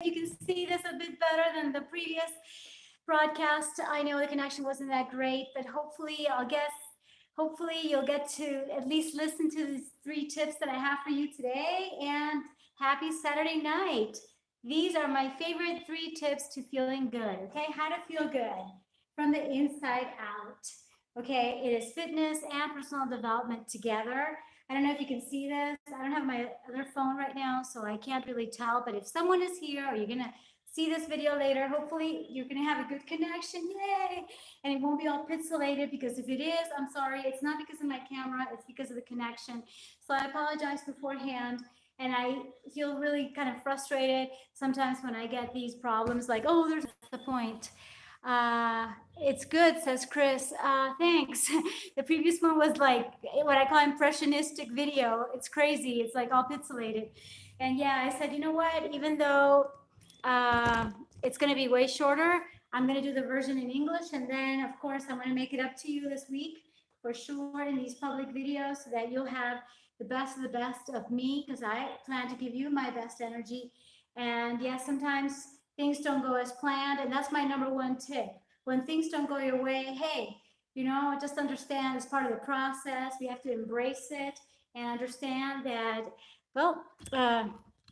You can see this a bit better than the previous broadcast. I know the connection wasn't that great, but hopefully you'll get to at least listen to these 3 tips that I have for you today. And happy Saturday night. These are my favorite 3 tips to feeling good. Okay, how to feel good from the inside out. Okay, it is fitness and personal development together. I don't know if you can see this. I don't have my other phone right now, so I can't really tell. But if someone is here or you're going to see this video later, hopefully you're going to have a good connection. Yay! And it won't be all pixelated, because if it is, I'm sorry. It's not because of my camera. It's because of the connection. So I apologize beforehand. And I feel really kind of frustrated sometimes when I get these problems like, oh, there's the point. It's good, says Chris. Thanks. The previous one was like what I call impressionistic video. It's crazy. It's like all pixelated. And yeah, I said, you know what? Even though it's going to be way shorter, I'm going to do the version in English. And then, of course, I'm going to make it up to you this week for sure in these public videos, so that you'll have the best of the best of me, because I plan to give you my best energy. And yes, sometimes things don't go as planned, and that's my number 1 tip. When things don't go your way, hey, just understand it's part of the process. We have to embrace it and understand that, well,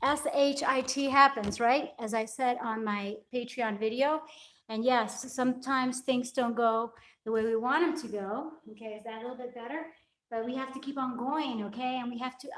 SHIT happens, right? As I said on my Patreon video. And yes, sometimes things don't go the way we want them to go. Okay, is that a little bit better? But we have to keep on going, okay? And we have to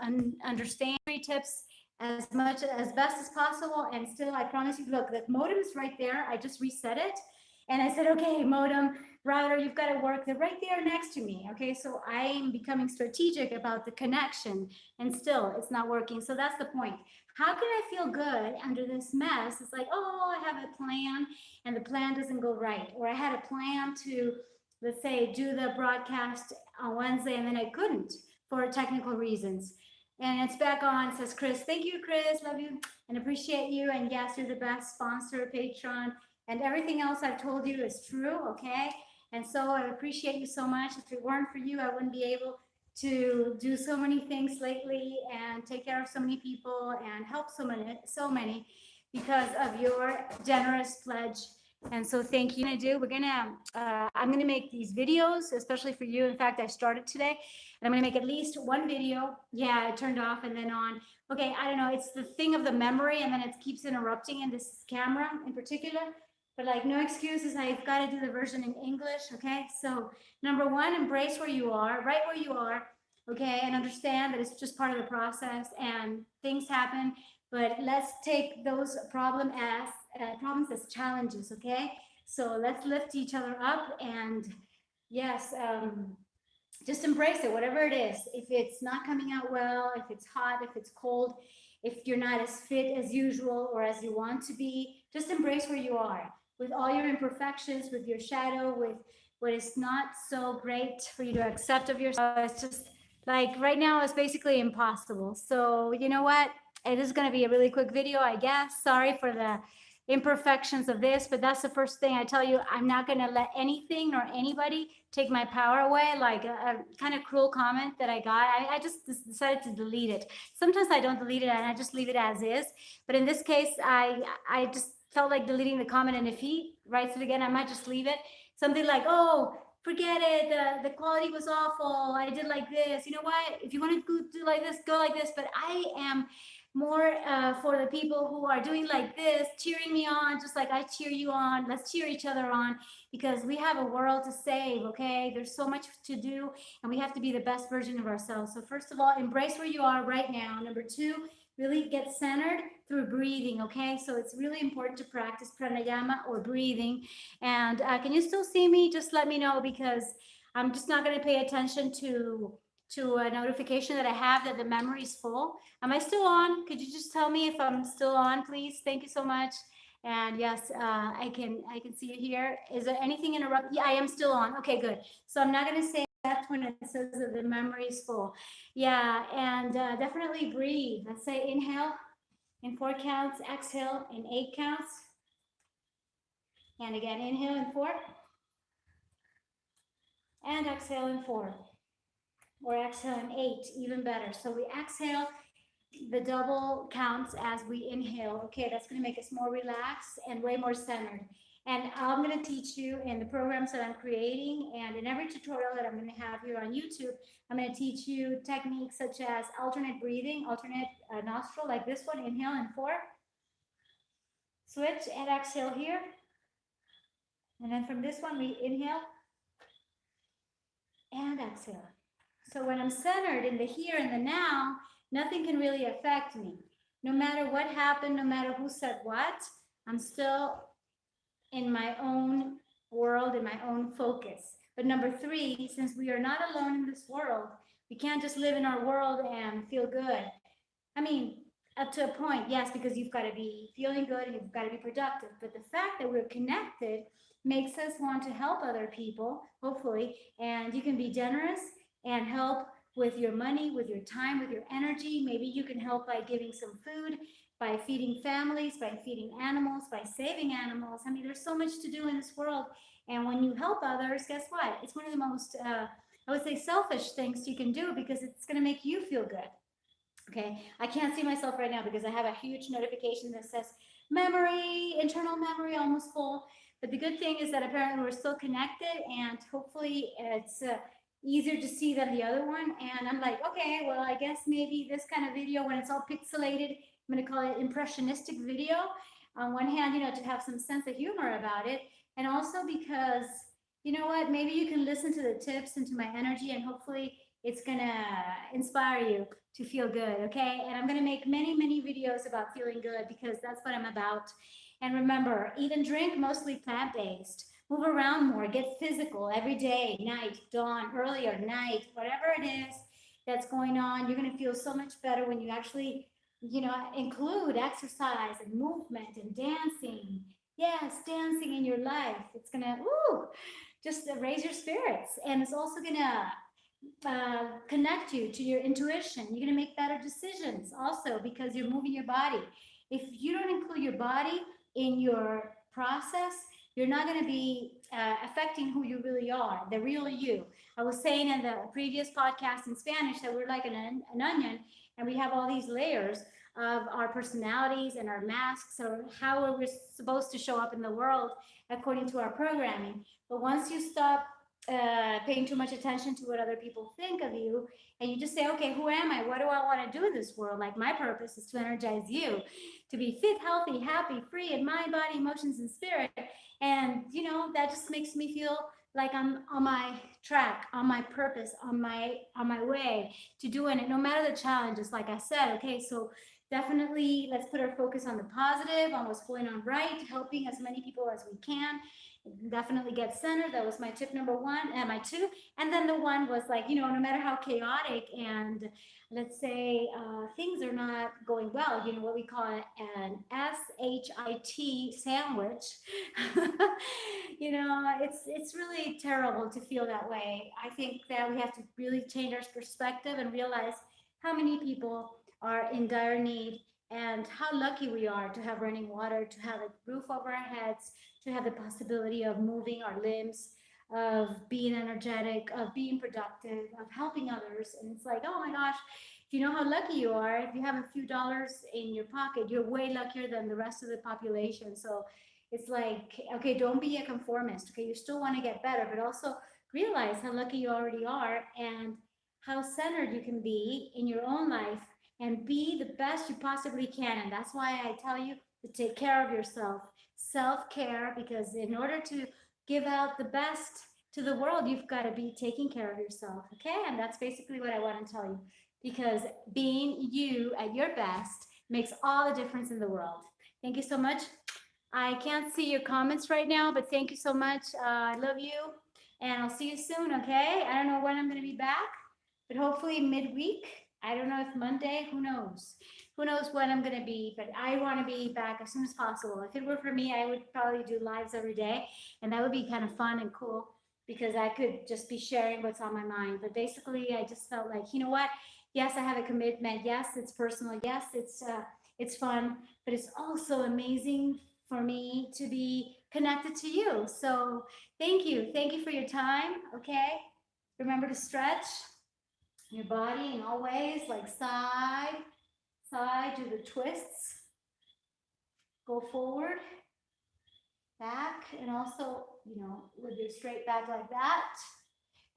understand 3 tips as best as possible. And still, I promise you, look, the modem is right there. I just reset it. And I said, okay, modem, router, you've got to work. They're right there next to me. Okay, so I'm becoming strategic about the connection, and still it's not working. So that's the point. How can I feel good under this mess? It's like, oh, I have a plan and the plan doesn't go right. Or I had a plan to, let's say, do the broadcast on Wednesday, and then I couldn't for technical reasons. And it's back on, says Chris. Thank you, Chris. Love you and appreciate you. And yes, you're the best sponsor, patron, and everything else I've told you is true, okay? And so I appreciate you so much. If it weren't for you, I wouldn't be able to do so many things lately and take care of so many people and help so many because of your generous pledge. And so thank you. I'm gonna make these videos, especially for you. In fact, I started today, and I'm gonna make at least 1 video. Yeah, it turned off and then on. Okay, I don't know. It's the thing of the memory, and then it keeps interrupting in this camera in particular. But like, no excuses. I've got to do the version in English. Okay, so number 1, embrace where you are, right where you are. Okay, and understand that it's just part of the process and things happen. But let's take those problems as challenges, okay? So let's lift each other up, and yes, just embrace it, whatever it is. If it's not coming out well, if it's hot, if it's cold, if you're not as fit as usual or as you want to be, just embrace where you are with all your imperfections, with your shadow, with what is not so great for you to accept of yourself. It's just like right now, it's basically impossible. So you know what? It is going to be a really quick video, I guess. Sorry for the imperfections of this, but that's the first thing I tell you. I'm not going to let anything or anybody take my power away. Like a kind of cruel comment that I got, I just decided to delete it. Sometimes I don't delete it and I just leave it as is. But in this case, I just felt like deleting the comment, and if he writes it again, I might just leave it. Something like, oh, forget it, the quality was awful, I did like this. You know what? If you want to do like this, go like this. But I am more for the people who are doing like this, cheering me on, just like I cheer you on. Let's cheer each other on, because we have a world to save, okay? There's so much to do, and we have to be the best version of ourselves. So first of all, embrace where you are right now. Number 2, really get centered through breathing, okay? So it's really important to practice pranayama or breathing. And can you still see me? Just let me know, because I'm just not going to pay attention to a notification that I have that the memory is full. Am I still on? Could you just tell me if I'm still on, please? Thank you so much. And yes, I can see you here. Is there anything interrupt? Yeah, I am still on. Okay, good. So I'm not going to say that when it says that the memory is full. Yeah, and definitely breathe. Let's say inhale in 4 counts, exhale in 8 counts. And again, inhale in 4. And exhale in 4. Or exhale in 8, even better. So we exhale the double counts as we inhale. Okay, that's going to make us more relaxed and way more centered. And I'm going to teach you in the programs that I'm creating and in every tutorial that I'm going to have here on YouTube. I'm going to teach you techniques such as alternate breathing, alternate nostril, like this one, inhale in 4, switch and exhale here. And then from this one, we inhale and exhale. So when I'm centered in the here and the now, nothing can really affect me. No matter what happened, no matter who said what, I'm still in my own world, in my own focus. But number 3, since we are not alone in this world, we can't just live in our world and feel good. I mean, up to a point, yes, because you've got to be feeling good and you've got to be productive. But the fact that we're connected makes us want to help other people, hopefully, and you can be generous and help with your money, with your time, with your energy. Maybe you can help by giving some food, by feeding families, by feeding animals, by saving animals. I mean, there's so much to do in this world. And when you help others, guess what? It's one of the most, I would say, selfish things you can do because it's going to make you feel good. Okay, I can't see myself right now because I have a huge notification that says memory, internal memory, almost full. But the good thing is that apparently we're still connected and hopefully it's easier to see than the other one. And I'm like, okay, well, I guess maybe this kind of video, when it's all pixelated, I'm going to call it impressionistic video. On one hand, to have some sense of humor about it. And also because, you know what, maybe you can listen to the tips and to my energy and hopefully it's going to inspire you to feel good, okay? And I'm going to make many, many videos about feeling good because that's what I'm about. And remember, eat and drink mostly plant-based. Move around more, get physical every day, night, dawn, earlier, night, whatever it is that's going on. You're going to feel so much better when you actually, include exercise and movement and dancing. Yes, dancing in your life. It's going to, just raise your spirits. And it's also going to connect you to your intuition. You're going to make better decisions also because you're moving your body. If you don't include your body in your process, you're not going to be affecting who you really are, the real you. I was saying in the previous podcast in Spanish that we're like an onion and we have all these layers of our personalities and our masks or how we're supposed to show up in the world according to our programming. But once you stop paying too much attention to what other people think of you, and you just say, okay, who am I? What do I want to do in this world? Like my purpose is to energize you, to be fit, healthy, happy, free in mind, body, emotions, and spirit. And that just makes me feel like I'm on my track, on my purpose, on my way to doing it, no matter the challenges. Like I said, okay, so definitely let's put our focus on the positive, on what's going on right, helping as many people as we can. Definitely get centered. That was my tip number 1 and my 2. And then the 1 was like, no matter how chaotic and let's say things are not going well, what we call an SHIT sandwich. It's really terrible to feel that way. I think that we have to really change our perspective and realize how many people are in dire need and how lucky we are to have running water, to have a roof over our heads, to have the possibility of moving our limbs, of being energetic, of being productive, of helping others. And it's like, oh my gosh, if you know how lucky you are, if you have a few dollars in your pocket, you're way luckier than the rest of the population. So it's like, okay, don't be a conformist. Okay, you still want to get better, but also realize how lucky you already are and how centered you can be in your own life and be the best you possibly can. And that's why I tell you to take care of yourself. Self-care, because in order to give out the best to the world, you've got to be taking care of yourself, okay? And that's basically what I want to tell you, because being you at your best makes all the difference in the world. Thank you so much. I can't see your comments right now, but thank you so much. I love you, and I'll see you soon, okay? I don't know when I'm going to be back, but hopefully midweek. I don't know if Monday, who knows? Who knows when I'm going to be, but I want to be back as soon as possible. If it were for me, I would probably do lives every day, and that would be kind of fun and cool because I could just be sharing what's on my mind. But basically, I just felt like, you know what? Yes, I have a commitment. Yes, it's personal. Yes, it's fun, but it's also amazing for me to be connected to you. So thank you. Thank you for your time, okay? Remember to stretch your body in all ways, like side, side, do the twists. Go forward, back, and also, with your straight back like that.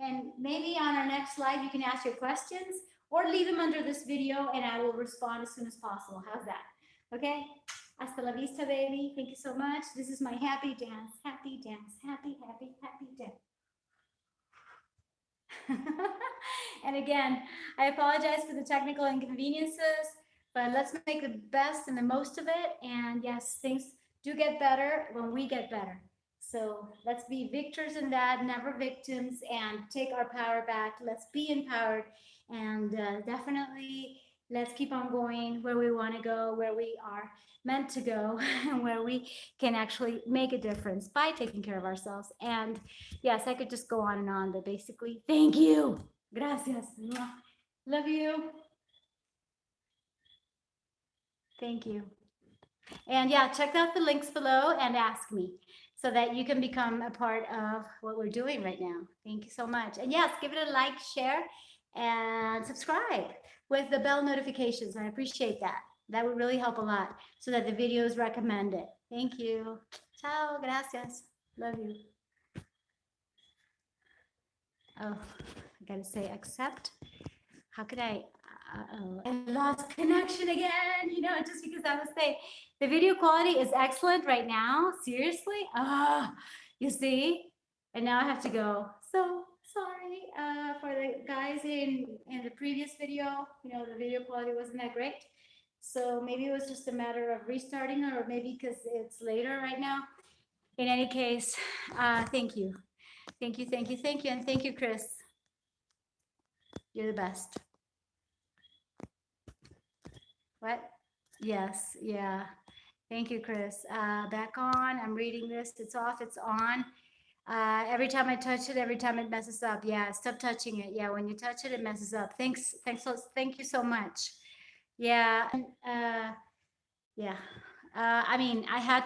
And maybe on our next slide, you can ask your questions or leave them under this video and I will respond as soon as possible. How's that? Okay? Hasta la vista, baby. Thank you so much. This is my happy dance, happy dance, happy, happy, happy dance. And again, I apologize for the technical inconveniences, but let's make the best and the most of it. And yes, things do get better when we get better. So let's be victors in that, never victims, and take our power back. Let's be empowered, and definitely let's keep on going where we want to go, where we are meant to go, and where we can actually make a difference by taking care of ourselves. And yes, I could just go on and on, but basically, thank you. Gracias. Love you. Thank you. And yeah, check out the links below and ask me so that you can become a part of what we're doing right now. Thank you so much. And yes, give it a like, share, and subscribe with the bell notifications. I appreciate that. That would really help a lot so that the videos recommend it. Thank you. Ciao. Gracias. Love you. Oh, I gotta say accept. How could I lost connection again, just because I was saying the video quality is excellent right now. Seriously. You see, and now I have to go. So sorry for the guys in the previous video. The video quality wasn't that great. So maybe it was just a matter of restarting, or maybe because it's later right now. In any case, thank you. Thank you, thank you, thank you. And thank you, Chris. You're the best. What? Yes, yeah. Thank you, Chris. Back on. I'm reading this. It's off. It's on. Every time I touch it, every time it messes up. Yeah, stop touching it. Yeah, when you touch it, it messes up. Thanks. Thank you so much. Yeah. Yeah. I mean, I had